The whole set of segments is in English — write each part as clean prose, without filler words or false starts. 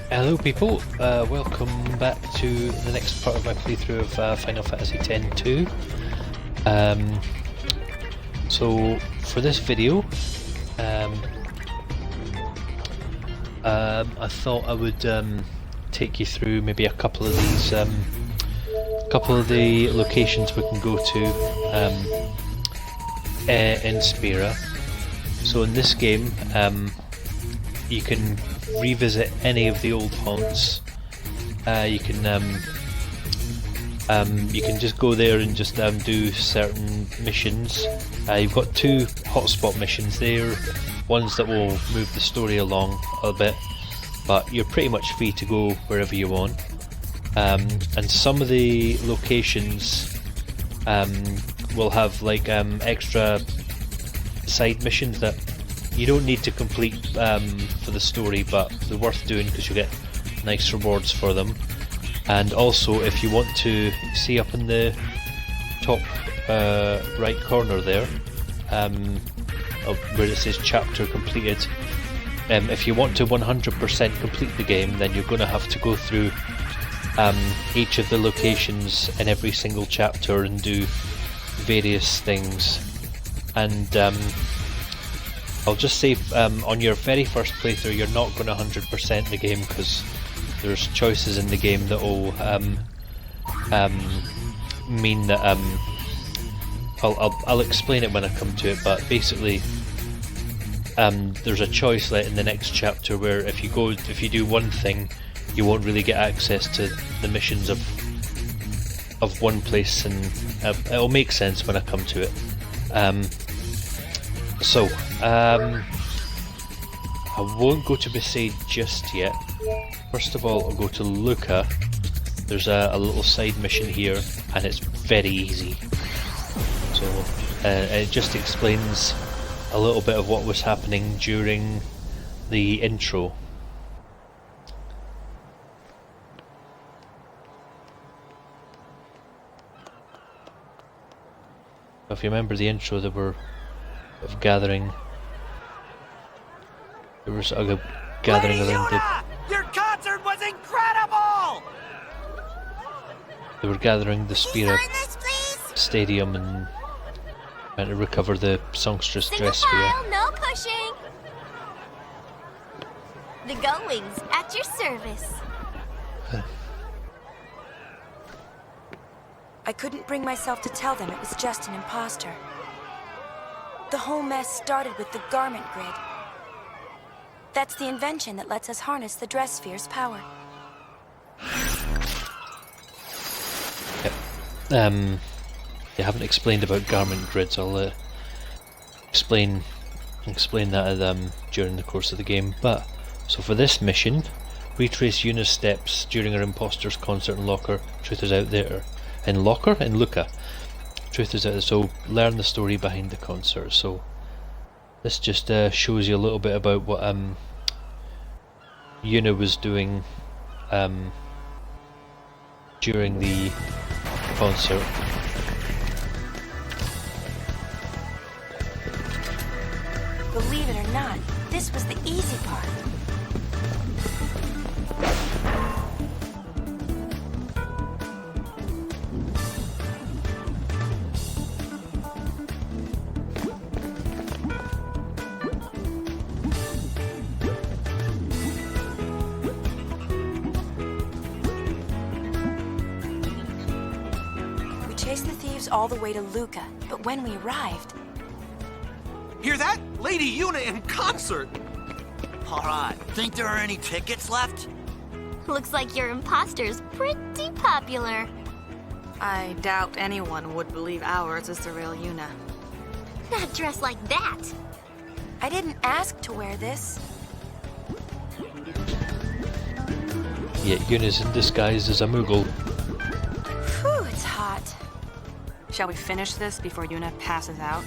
Hello people, welcome back to the next part of my playthrough of Final Fantasy X-2. So for this video, I thought I would take you through maybe a couple of these, couple of the locations we can go to in Spira. So in this game, you can revisit any of the old haunts. You can just go there and just do certain missions. You've got two hotspot missions there, ones that will move the story along a bit, but you're pretty much free to go wherever you want. And some of the locations will have like extra side missions that you don't need to complete for the story, but they're worth doing because you get nice rewards for them. And also, if you want to see up in the top right corner there, where it says chapter completed, if you want to 100% complete the game, then you're going to have to go through each of the locations in every single chapter and do various things. And I'll just say, on your very first playthrough, you're not going to 100% the game because there's choices in the game that will mean that I'll explain it when I come to it. But basically, there's a choice like in the next chapter where if you do one thing, you won't really get access to the missions of one place, and it'll make sense when I come to it. So, I won't go to Besaid just yet. First of all, I'll go to Luca. There's a little side mission here, and it's very easy. So, it just explains a little bit of what was happening during the intro. If you remember the intro, they were of gathering. There was a gathering around the. Your concert was incredible. They were gathering the Spira Stadium and trying to recover the songstress dress sphere. No pushing. The goings at your service. I couldn't bring myself to tell them it was just an imposter. The whole mess started with the garment grid. That's the invention that lets us harness the dress sphere's power. Yep. They haven't explained about garment grids. I'll explain that during the course of the game. But so for this mission, retrace Yuna's steps during her imposter's concert in Locker. Truth is out there. In Luca. Truth is out there. So learn the story behind the concert. So this just shows you a little bit about what Yuna was doing during the concert. Believe it or not, this was the easy part. All the way to Luca, but when we arrived... Hear that? Lady Yuna in concert! Alright, think there are any tickets left? Looks like your imposter's pretty popular. I doubt anyone would believe ours is the real Yuna. Not dressed like that. I didn't ask to wear this. Yeah, Yuna's in disguise as a Moogle. Phew, it's hot. Shall we finish this before Yuna passes out?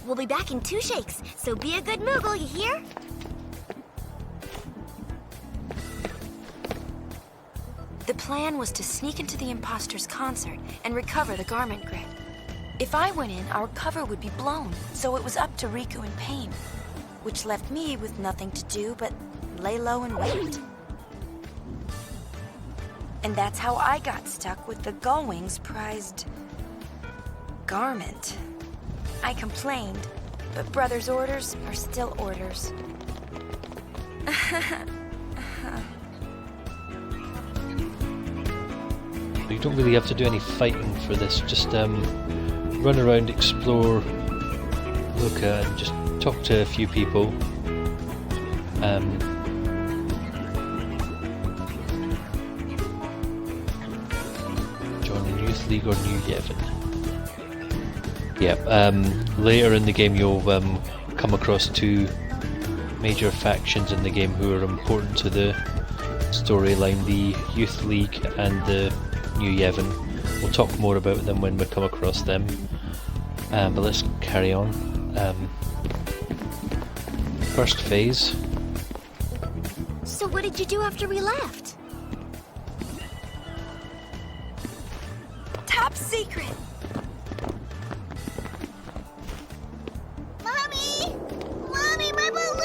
We'll be back in 2 shakes, so be a good Moogle, you hear? The plan was to sneak into the imposter's concert and recover the garment grid. If I went in, our cover would be blown, so it was up to Riku and Pain, which left me with nothing to do but lay low and wait. And that's how I got stuck with the Gullwing's prized garment. I complained, but Brother's orders are still orders. You don't really have to do any fighting for this, just run around, explore, look at, and just talk to a few people. Join the Youth League or New Yevon. Yeah, later in the game you'll come across two major factions in the game who are important to the storyline, the Youth League and the New Yevon. We'll talk more about them when we come across them, but let's carry on. First phase. So what did you do after we left? Top secret! Mommy! Mommy, my balloon!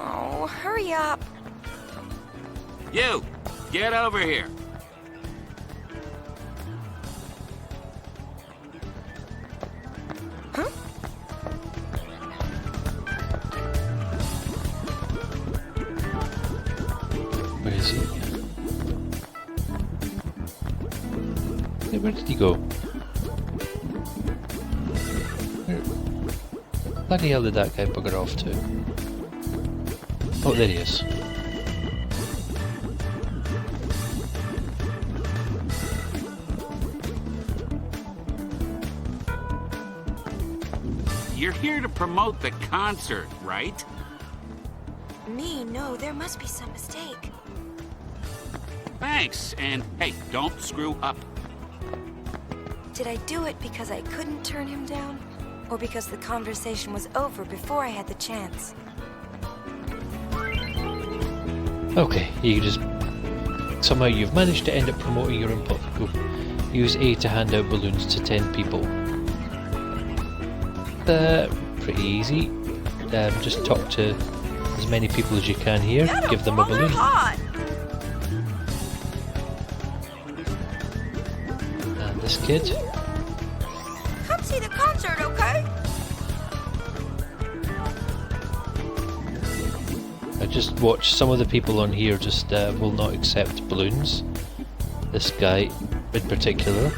Oh, hurry up. You, get over here. Huh? Where is he? Hey, where did he go? Where? Bloody hell did that guy bugger off to? Oh, there he is. You're here to promote the concert, right? Me? No, there must be some mistake. Thanks, and hey, don't screw up. Did I do it because I couldn't turn him down? Or because the conversation was over before I had the chance? Okay, you just... Somehow you've managed to end up promoting your own public group. Use A to hand out balloons to 10 people. Pretty easy. Just talk to as many people as you can here, give them a balloon. And this kid. Come see the concert, okay? I just watched some of the people on here just will not accept balloons. This guy in particular.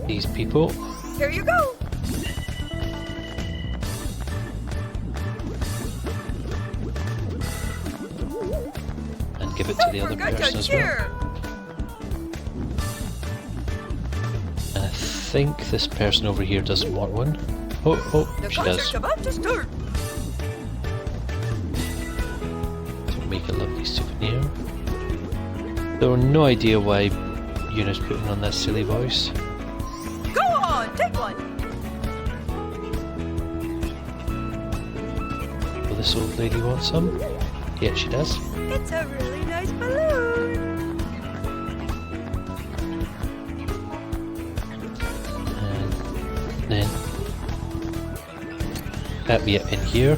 These people. Here you go. And give it to the other person as well. And I think this person over here doesn't want one. Oh, she does. About to start. Make a lovely souvenir. Though no idea why Yuna's putting on that silly voice. Go on, take one. Will this old lady want some? Yeah, she does. It's a really nice balloon. And then in here,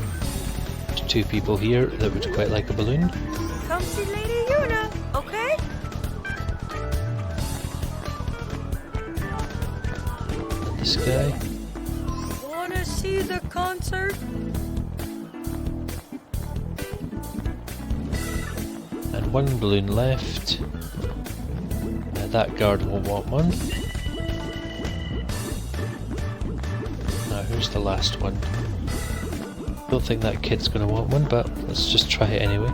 there's two people here that would quite like a balloon. Come see Lady Yuna, okay? And this guy. Wanna see the concert? And one balloon left. That guard won't want one. Now who's the last one? Don't think that kid's gonna want one, but let's just try it anyway.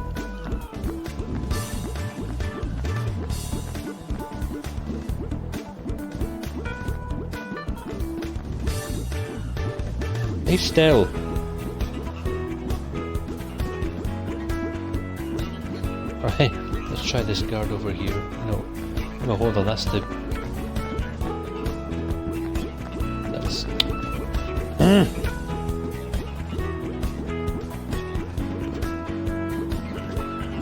Hey, still. Right, let's try this guard over here. No, no, hold on, that's the... That's...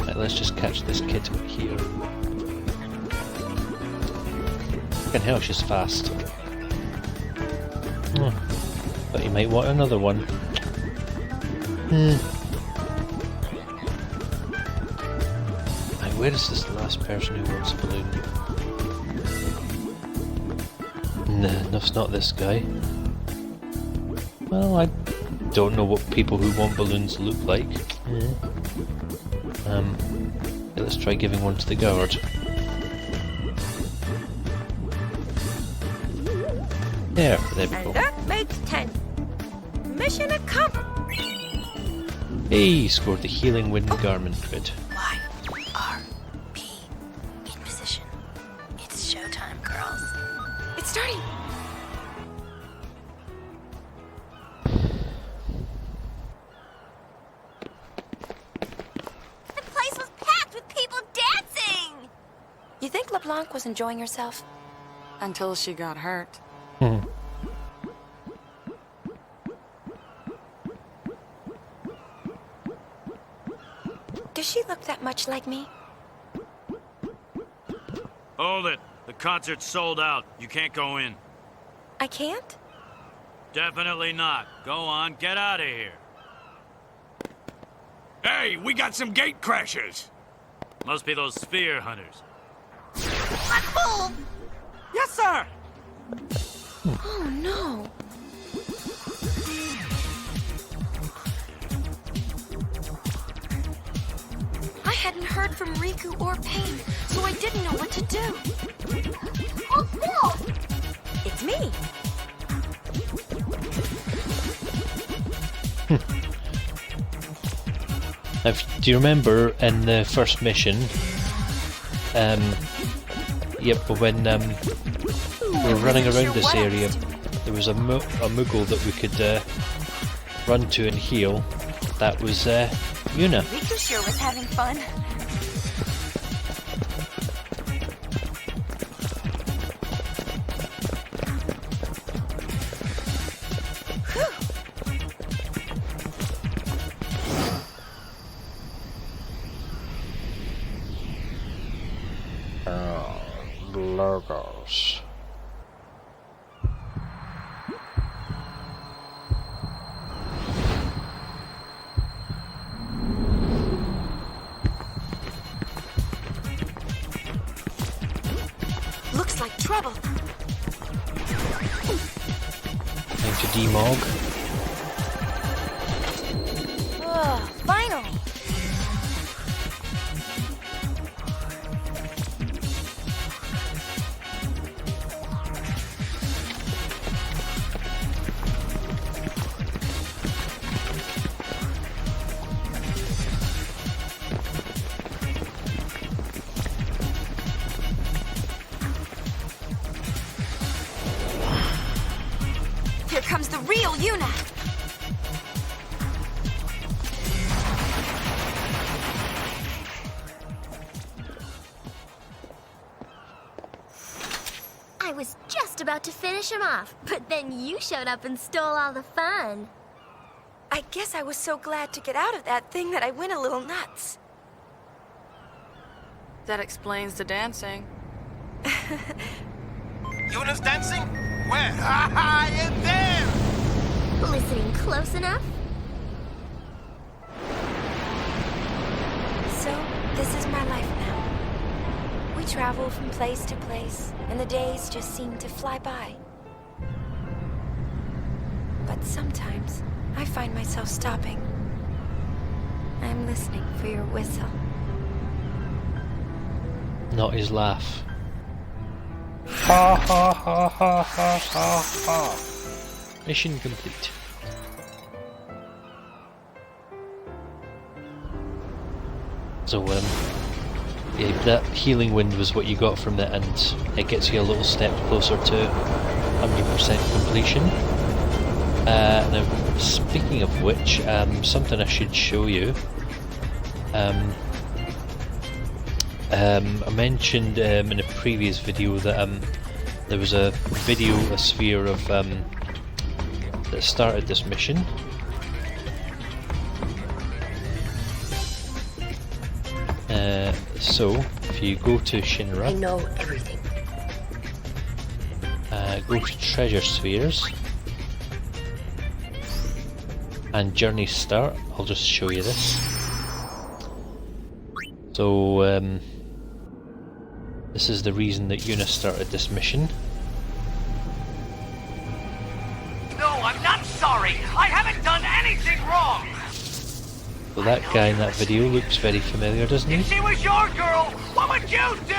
Right, let's just catch this kid here. Fucking hell, she's fast. But you might want another one. Where is this last person who wants a balloon? Nah, that's not this guy. Well, I don't know what people who want balloons look like. Yeah, let's try giving one to the guard. There we go. And that makes 10. Mission accomplished. Hey, scored the Healing Wind Garment Grid. Y-R-P. In position. It's showtime, girls. It's starting. The place was packed with people dancing! You think LeBlanc was enjoying herself? Until she got hurt. Does she look that much like me? Hold it. The concert's sold out. You can't go in. I can't? Definitely not. Go on, get out of here. Hey, we got some gate crashers! Must be those spear hunters. Let's move! Yes, sir! Oh no. I hadn't heard from Riku or Pain, so I didn't know what to do. Hold still! It's me. Do you remember in the first mission? Yep, when we were running around this area, there was a Moogle that we could run to and heal. That was Yuna. Riku sure was having fun. Logos. Looks like trouble. Time to demog. Oh, finally. Here comes the real Yuna! I was just about to finish him off, but then you showed up and stole all the fun. I guess I was so glad to get out of that thing that I went a little nuts. That explains the dancing. Yuna's dancing? Where? Ha in there! Listening close enough? So, this is my life now. We travel from place to place, and the days just seem to fly by. But sometimes, I find myself stopping. I'm listening for your whistle. Not his laugh. Ha ha ha ha ha ha ha. Mission complete. So yeah, that healing wind was what you got from it, and it gets you a little step closer to 100% completion. Now, speaking of which, something I should show you. I mentioned in a previous video that there was a sphere of that started this mission. So if you go to Shinra, I know everything. go to treasure spheres and journey start. I'll just show you this. So this is the reason that Yuna started this mission. No, I'm not sorry. I haven't done anything wrong. So that guy in that video looks very familiar, doesn't he? If she was your girl, what would you do?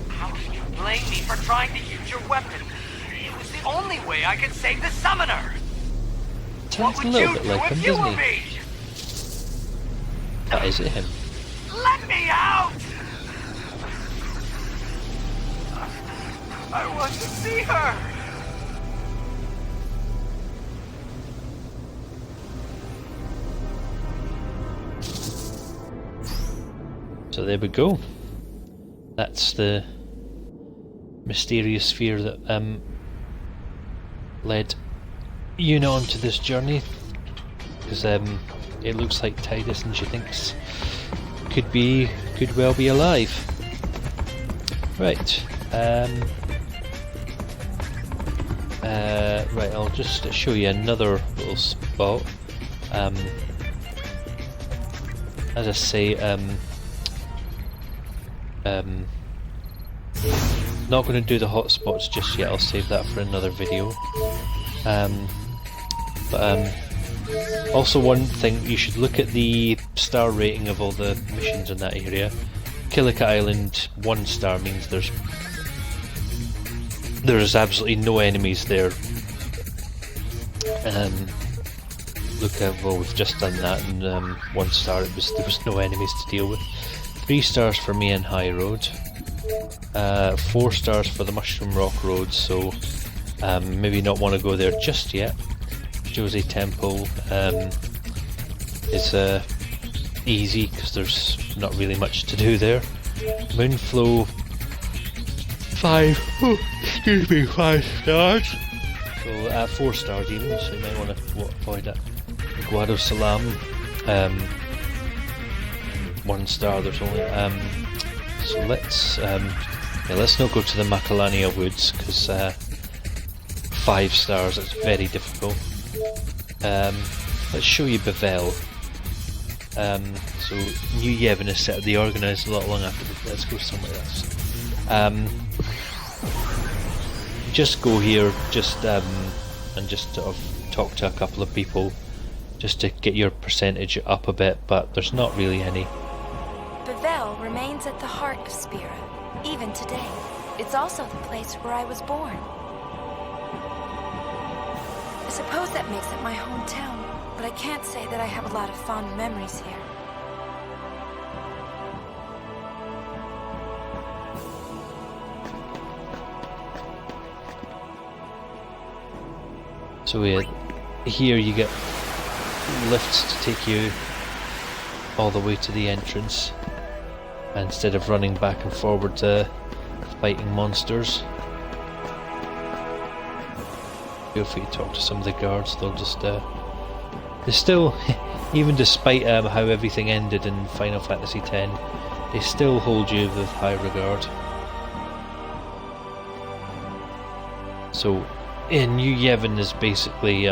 How can you blame me for trying to use your weapon? It was the only way I could save the summoner. Sounds What a would little you bit do like him, if you doesn't were he? me? That is it, him. Let me out! I want to see her! So there we go. That's the mysterious sphere that led Yuna onto this journey. Because it looks like Tidus and she thinks could well be alive. Right. Right, I'll just show you another little spot. As I say, not going to do the hotspots just yet. I'll save that for another video. Also, one thing, you should look at the star rating of all the missions in that area. Kilika Island 1 star means there's absolutely no enemies there. Look at, well, we've just done that, and 1 star there was no enemies to deal with. 3 stars for me and High Road. 4 stars for the Mushroom Rock Road, so maybe not want to go there just yet. Jose Temple is easy because there's not really much to do there. Moonflow 5 stars. So 4 stars even, so you might want to avoid that. Guado Salam 1 star. There's only so let's not go to the Macalania Woods because 5 stars. It's very difficult. Let's show you Bevelle. So New Yevon is set up. They organised a lot long after. Let's go somewhere else. Just go here, and just sort of talk to a couple of people, just to get your percentage up a bit. But there's not really any. Bevelle remains at the heart of Spira, even today. It's also the place where I was born. I suppose that makes it my hometown, but I can't say that I have a lot of fond memories here. So here you get lifts to take you all the way to the entrance, instead of running back and forward to fighting monsters. Feel free to talk to some of the guards. They'll just they still, even despite how everything ended in Final Fantasy X, they still hold you with high regard. So in New Yevon is basically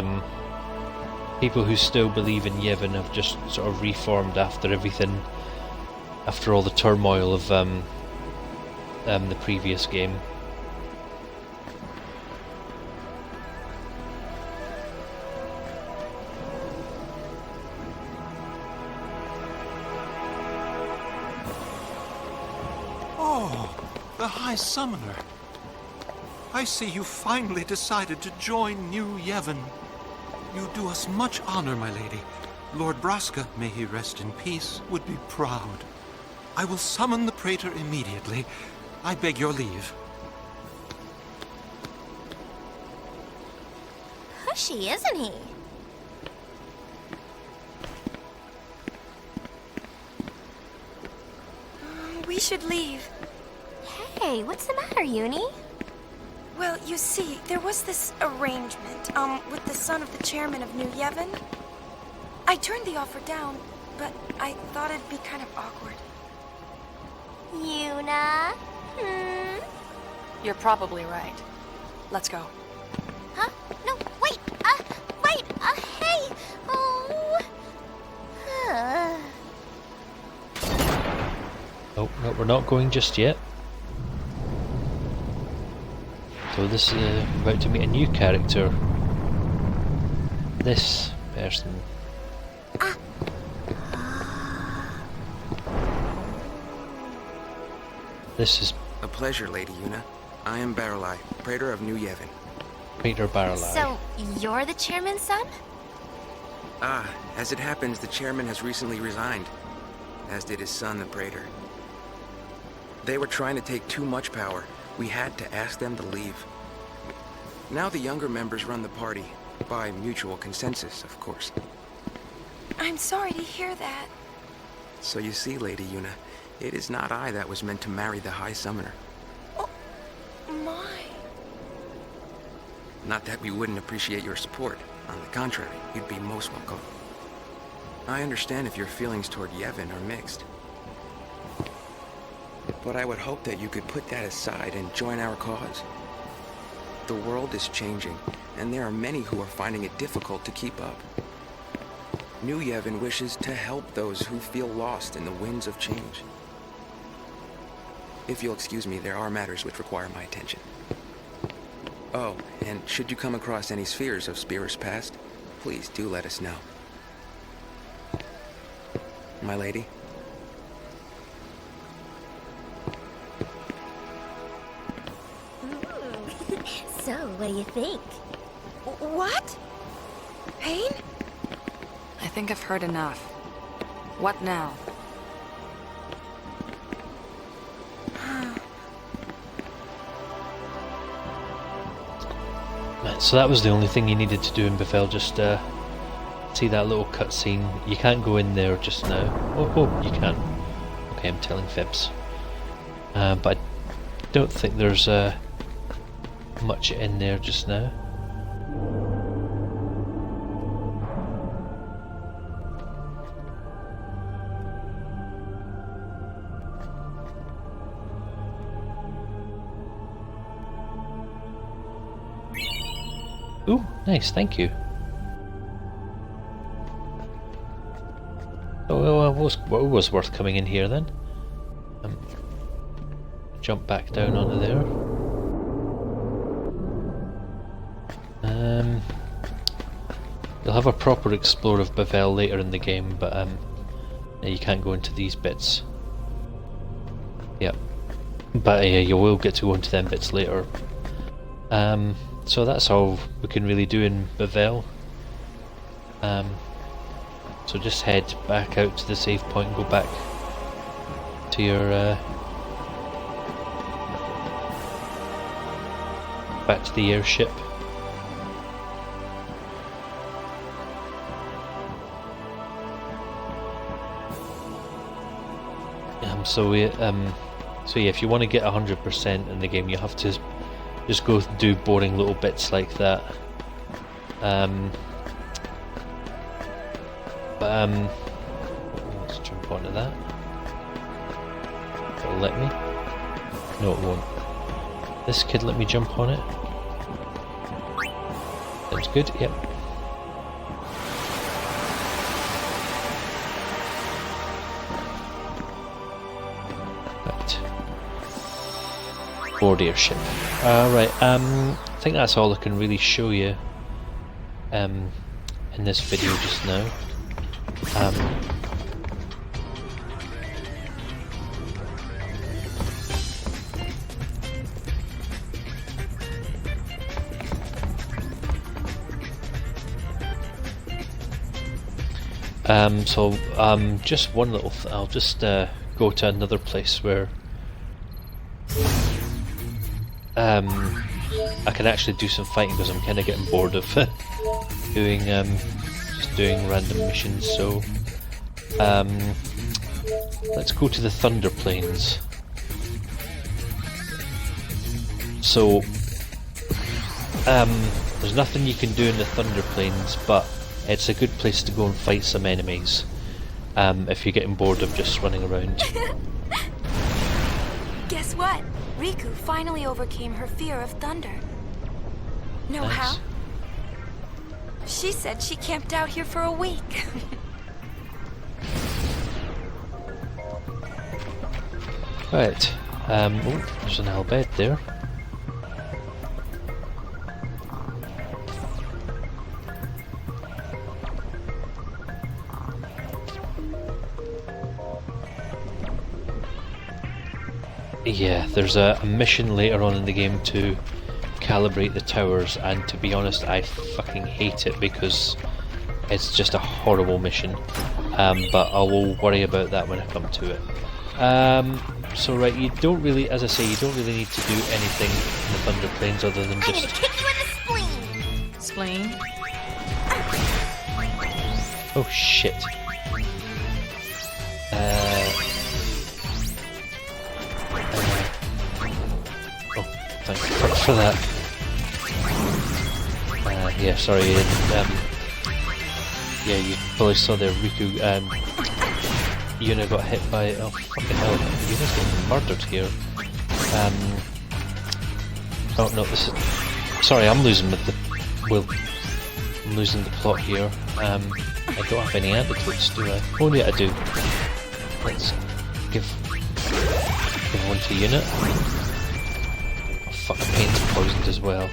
people who still believe in Yevon have just sort of reformed after everything, after all the turmoil of the previous game. Oh, the High Summoner. I see you finally decided to join New Yevon. You do us much honor, my lady. Lord Braska, may he rest in peace, would be proud. I will summon the Praetor immediately. I beg your leave. Pushy, isn't he? we should leave. Hey, what's the matter, Uni? Well, you see, there was this arrangement, with the son of the chairman of New Yevon. I turned the offer down, but I thought it'd be kind of awkward. Yuna? You're probably right. Let's go. Huh? No, wait! Hey! Oh! Oh, no, we're not going just yet. So this is about to meet a new character. This person. This is A pleasure, Lady Yuna. I am Barrelai, Praetor of New Yevon. Peter Barrelai. So, you're the chairman's son? Ah, as it happens, the chairman has recently resigned, as did his son, the Praetor. They were trying to take too much power. We had to ask them to leave. Now the younger members run the party, by mutual consensus, of course. I'm sorry to hear that. So you see, Lady Yuna, it is not I that was meant to marry the High Summoner. Oh, my. Not that we wouldn't appreciate your support. On the contrary, you'd be most welcome. I understand if your feelings toward Yevon are mixed. But I would hope that you could put that aside and join our cause. The world is changing, and there are many who are finding it difficult to keep up. New Yevon wishes to help those who feel lost in the winds of change. If you'll excuse me, there are matters which require my attention. Oh, and should you come across any spheres of Spirus past, please do let us know. My lady? So, what do you think? What? Pain? I think I've heard enough. What now? So that was the only thing you needed to do in Bevelle, just see that little cutscene. You can't go in there just now. Oh, you can. Okay, I'm telling fibs. But I don't think there's much in there just now. Ooh, nice, thank you. Oh, well, it was worth coming in here then. Jump back down onto there. You'll have a proper explore of Bevelle later in the game, but you can't go into these bits. Yep. But you will get to go into them bits later. So that's all we can really do in Bevelle. So just head back out to the save point and go back to your back to the airship. So yeah, if you want to get 100% in the game, you have to just go do boring little bits like that. Let's jump onto that. It'll let me. No, it won't. This kid let me jump on it. Sounds good. Yep. Board airship. Right, I think that's all I can really show you in this video just now. Just one little I'll just go to another place where I can actually do some fighting, because I'm kind of getting bored of doing just doing random missions. So let's go to the Thunder Plains. So, there's nothing you can do in the Thunder Plains, but it's a good place to go and fight some enemies. If you're getting bored of just running around. Guess what? Riku finally overcame her fear of thunder. Know Nice. how? She said she camped out here for a week. Right. Oh, there's an Albed there. Yeah, there's a mission later on in the game to calibrate the towers, and to be honest, I fucking hate it because it's just a horrible mission. But I will worry about that when I come to it. So right, you don't really, as I say, you don't really need to do anything in the Thunder Plains other than I'm gonna just... kick you in the spleen! Spleen? Oh shit. Oh, thanks for that. Yeah, sorry. Yeah, you probably saw there, Riku. Yuna got hit by. Oh fucking hell! Yuna's getting murdered here. Oh no, this is. Sorry, I'm losing with the. Well, I'm losing the plot here. I don't have any antidotes, do I? Oh yeah, I do. Let's give one to Yuna. Oh fuck, paint's poisoned as well.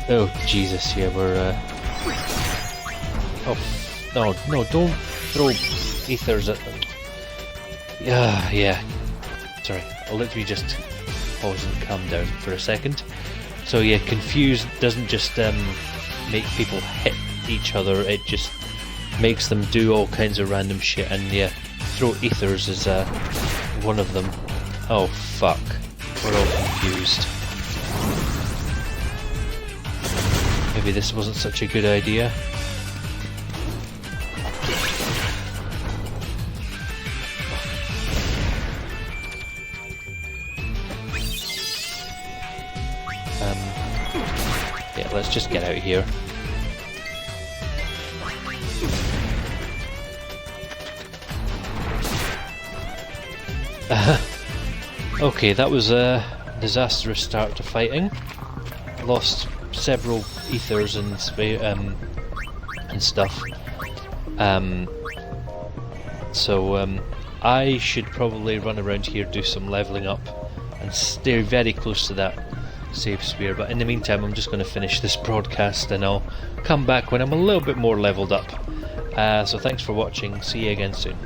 Oh Jesus, yeah, we're. Oh no, don't throw ethers at them. Yeah. Sorry, I'll literally just pause and calm down for a second. So yeah, confused doesn't just make people hit each other, it just makes them do all kinds of random shit, and yeah, throw ethers is one of them. Oh fuck, we're all confused. Maybe this wasn't such a good idea. Yeah, let's just get out of here. Okay, that was a disastrous start to fighting. Lost several ethers and stuff. So I should probably run around here, do some leveling up, and stay very close to that save sphere. But in the meantime, I'm just going to finish this broadcast, and I'll come back when I'm a little bit more leveled up. So thanks for watching. See you again soon.